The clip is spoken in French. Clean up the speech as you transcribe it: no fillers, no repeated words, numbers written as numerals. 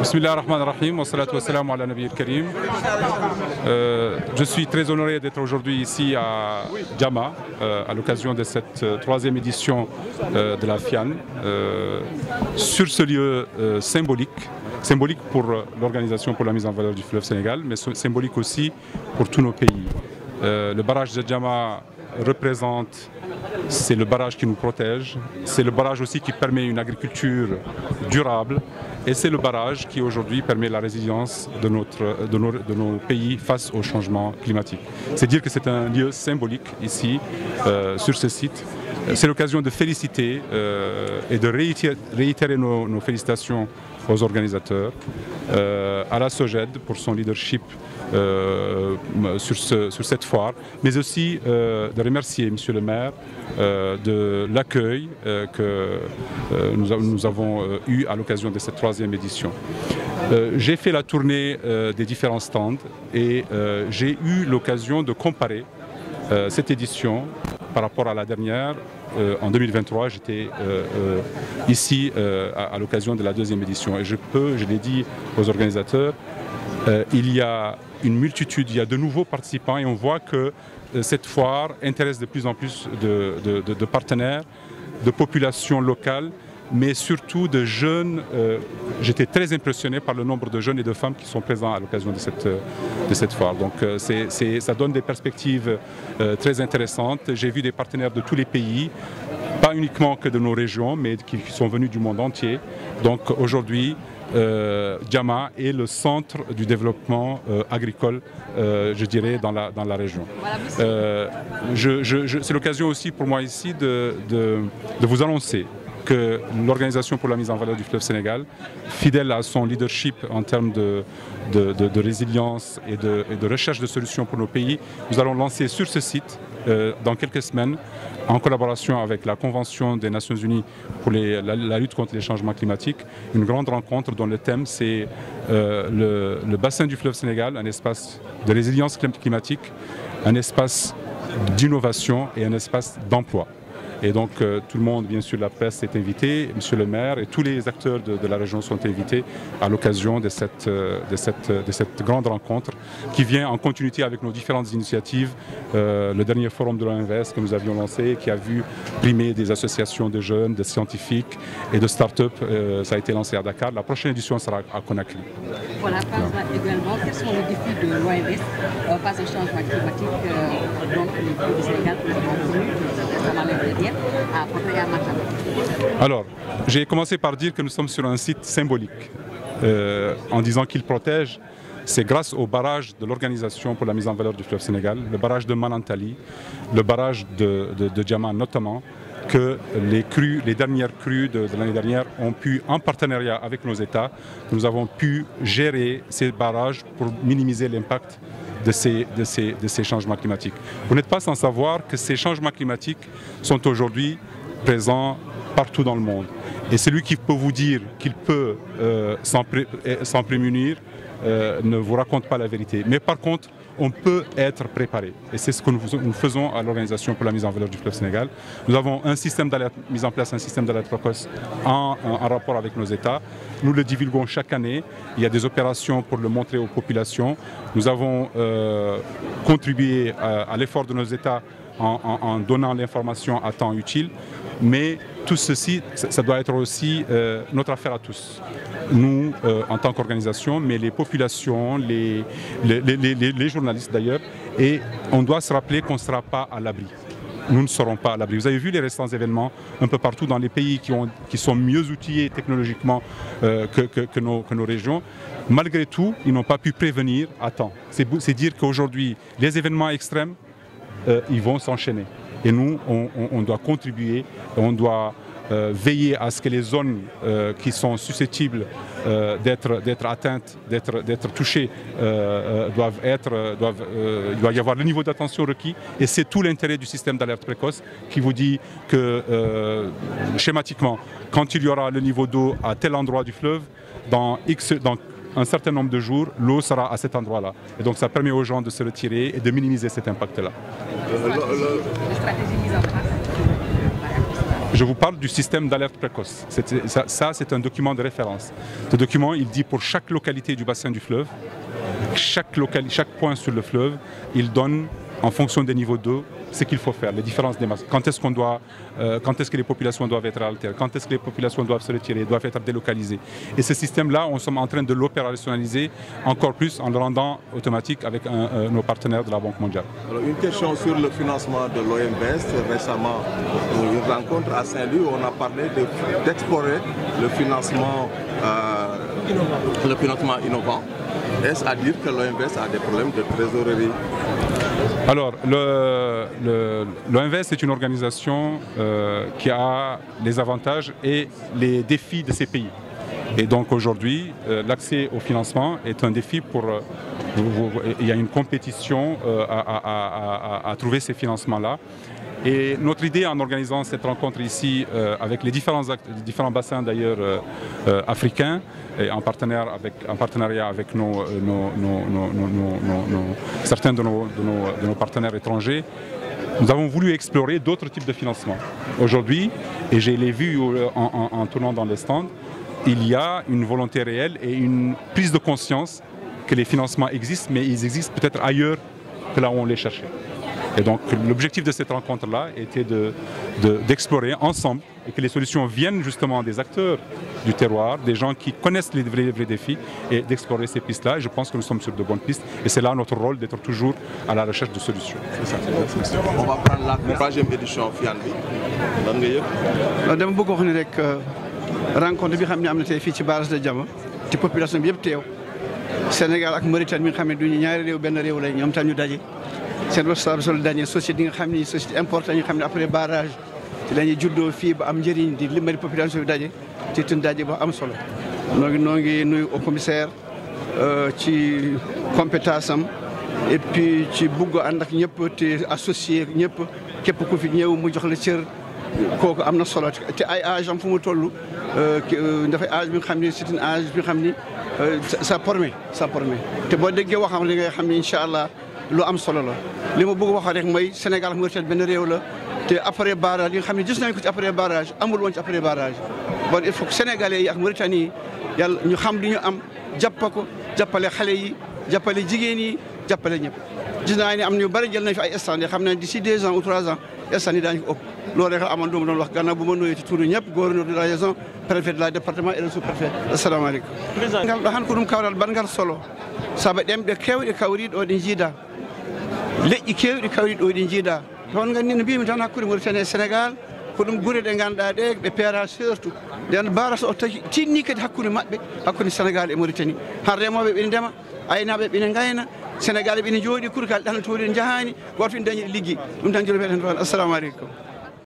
Bismillah ar-Rahman ar-Rahim, wa salatu wa salam ala nabi al-Karim. Je suis très honoré d'être aujourd'hui ici à Djama, à l'occasion de cette troisième édition de la FIAN, sur ce lieu symbolique pour l'Organisation pour la mise en valeur du fleuve Sénégal, mais symbolique aussi pour tous nos pays. Le barrage de Djama représente, c'est le barrage qui nous protège, c'est le barrage aussi qui permet une agriculture durable et c'est le barrage qui aujourd'hui permet la résilience de nos pays face au changement climatique. C'est dire que c'est un lieu symbolique ici, sur ce site. C'est l'occasion de féliciter et de réitérer nos félicitations aux organisateurs, à la SOGED pour son leadership sur cette foire, mais aussi de remercier Monsieur le maire de l'accueil que nous avons eu à l'occasion de cette troisième édition. J'ai fait la tournée des différents stands et j'ai eu l'occasion de comparer cette édition par rapport à la dernière. En 2023, j'étais ici à l'occasion de la deuxième édition et je l'ai dit aux organisateurs, il y a une multitude, il y a de nouveaux participants et on voit que cette foire intéresse de plus en plus de partenaires, de populations locales, mais surtout de jeunes. J'étais très impressionné par le nombre de jeunes et de femmes qui sont présents à l'occasion de cette foire. Donc ça donne des perspectives très intéressantes. J'ai vu des partenaires de tous les pays, pas uniquement que de nos régions, mais qui sont venus du monde entier. Donc aujourd'hui, Djama est le centre du développement agricole, je dirais, dans la région. C'est l'occasion aussi pour moi ici de vous annoncer que l'Organisation pour la mise en valeur du fleuve Sénégal, fidèle à son leadership en termes de résilience et de recherche de solutions pour nos pays, nous allons lancer sur ce site, dans quelques semaines, en collaboration avec la Convention des Nations Unies pour la lutte contre les changements climatiques, une grande rencontre dont le thème c'est le bassin du fleuve Sénégal, un espace de résilience climatique, un espace d'innovation et un espace d'emploi. Et donc tout le monde, bien sûr, la presse est invitée, Monsieur le maire et tous les acteurs de la région sont invités à l'occasion de cette grande rencontre qui vient en continuité avec nos différentes initiatives. Le dernier forum de l'OMVS que nous avions lancé, qui a vu primer des associations de jeunes, de scientifiques et de start-up, ça a été lancé à Dakar. La prochaine édition sera à Conakry. Voilà, également, quels sont les défis de l'OMS face au changement climatique donc les pays du Sénégal nous avons connu pendant les dernières. Alors, j'ai commencé par dire que nous sommes sur un site symbolique, en disant qu'il protège. C'est grâce au barrage de l'Organisation pour la mise en valeur du fleuve Sénégal, le barrage de Manantali, le barrage de Djama notamment, que les dernières crues de l'année dernière ont pu, en partenariat avec nos États, nous avons pu gérer ces barrages pour minimiser l'impact de ces changements climatiques. Vous n'êtes pas sans savoir que ces changements climatiques sont aujourd'hui présents partout dans le monde. Et celui qui peut vous dire qu'il peut s'en prémunir ne vous raconte pas la vérité. Mais par contre, on peut être préparé. Et c'est ce que nous faisons à l'Organisation pour la mise en valeur du fleuve Sénégal. Nous avons mis en place un système d'alerte précoce en rapport avec nos États. Nous le divulguons chaque année. Il y a des opérations pour le montrer aux populations. Nous avons contribué à l'effort de nos États en donnant l'information à temps utile. Mais tout ceci, ça doit être aussi notre affaire à tous. Nous, en tant qu'organisation, mais les populations, les journalistes d'ailleurs, et on doit se rappeler qu'on ne sera pas à l'abri. Nous ne serons pas à l'abri. Vous avez vu les récents événements un peu partout dans les pays qui sont mieux outillés technologiquement que nos régions. Malgré tout, ils n'ont pas pu prévenir à temps. C'est dire qu'aujourd'hui, les événements extrêmes, ils vont s'enchaîner. Et nous, on doit contribuer, on doit veiller à ce que les zones qui sont susceptibles d'être atteintes, d'être touchées, il doit y avoir le niveau d'attention requis. Et c'est tout l'intérêt du système d'alerte précoce qui vous dit que, schématiquement, quand il y aura le niveau d'eau à tel endroit du fleuve, dans un certain nombre de jours, l'eau sera à cet endroit-là. Et donc ça permet aux gens de se retirer et de minimiser cet impact-là. Je vous parle du système d'alerte précoce. Ça, c'est un document de référence. Ce document, il dit pour chaque localité du bassin du fleuve, chaque point sur le fleuve, il donne, en fonction des niveaux d'eau, ce qu'il faut faire, les différences des masses. Quand est-ce que les populations doivent être altérées, quand est-ce que les populations doivent se retirer, doivent être délocalisées. Et ce système-là, on est en train de l'opérationnaliser encore plus en le rendant automatique avec nos partenaires de la Banque mondiale. Alors, une question sur le financement de l'OMVest. Récemment, une rencontre à Saint-Louis, on a parlé d'explorer le financement innovant. Est-ce à dire que l'OMVest a des problèmes de trésorerie? Alors, l'OMVest est une organisation qui a les avantages et les défis de ces pays. Et donc aujourd'hui, l'accès au financement est un défi pour... il y a une compétition à trouver ces financements-là. Et notre idée en organisant cette rencontre ici avec les différents bassins d'ailleurs africains et en partenariat avec certains de nos partenaires étrangers, nous avons voulu explorer d'autres types de financement. Aujourd'hui, et je l'ai vu en tournant dans les stands, il y a une volonté réelle et une prise de conscience que les financements existent, mais ils existent peut-être ailleurs que là où on les cherchait. Et donc l'objectif de cette rencontre-là était d'explorer ensemble et que les solutions viennent justement des acteurs du terroir, des gens qui connaissent les vrais défis et d'explorer ces pistes-là. Et je pense que nous sommes sur de bonnes pistes et c'est là notre rôle d'être toujours à la recherche de solutions. On va prendre la troisième édition FIANBI. dama bëgg wax ni rek rencontre bi xam ne am na tey fii ci barrage de Diama ci population bi yëpp teew Sénégal ak Mauritanie mi nga xam ne duñu ñaari réew benn réew lay ñoom tam ñu daje. seen responsable dernier société yi nga xam ni société importante yi nga xam ne après barrage ci la ñuy juddoo fii ba am njëriñ di limbali population bi daje ci tun daje ba am solo noo ngi nuyu au commissaire ci compétence am et puis ci bugg ànd ak ñëpp te associé ñëpp képp ku fi ñëw mu jox la cër kooku am na solo te ay âge am fu mu toll dafay âge bi nga xam ni c'est un âge bi nga xam ni ça promet te boo déggee waxam li nga xam ni incha allah lu am solo la li ma bëgg wax rek mooy Sénégal ak Mauritanie benn réew la te après barrage yi nga xam ne gis nañ ko ci après barrage amul woon ci après barrage bon il faut que Sénégalais yi ak Mauritanie yi yàlla ñu xam li ñu am jàppale xale yi jàppale jigéen yi jàppale ñëpp. gis naa ne am ñu bari jël nañ fi ay stand xam ne d'ici 2 ans ou 3 ans stand yi daañu ko ëpp loolu rek amoon doon wax gannaaw bu ma nuyoo ci turu ñëpp gouverneur de la région préfet de la département et le sous-préfet. Assalamu aleykum. président han ko ɗum kawral bangal solo sabu ɗemɗe kewɗe kawriɗo ɗe jiida leƴƴi keewɗi kawriɗo ɗi jiida toon gandi no mbimi tan hakkude Mauritanie e Sénégal ko ɗum gure ɗe ngannduɗaa ɗe ɓe peera surtout nden barata o tinni kadi hakkude maɓɓe hakkude Sénégal e Mauritanie han remooɓe ɓene ndema aynaaɓe ɓene ngayna Sénégal ɓene jooɗi kurkal ɗanatoɗi ne jahaani goto fof dañi liggi ɗum tan jolo meɗen toon assalamu aleykum.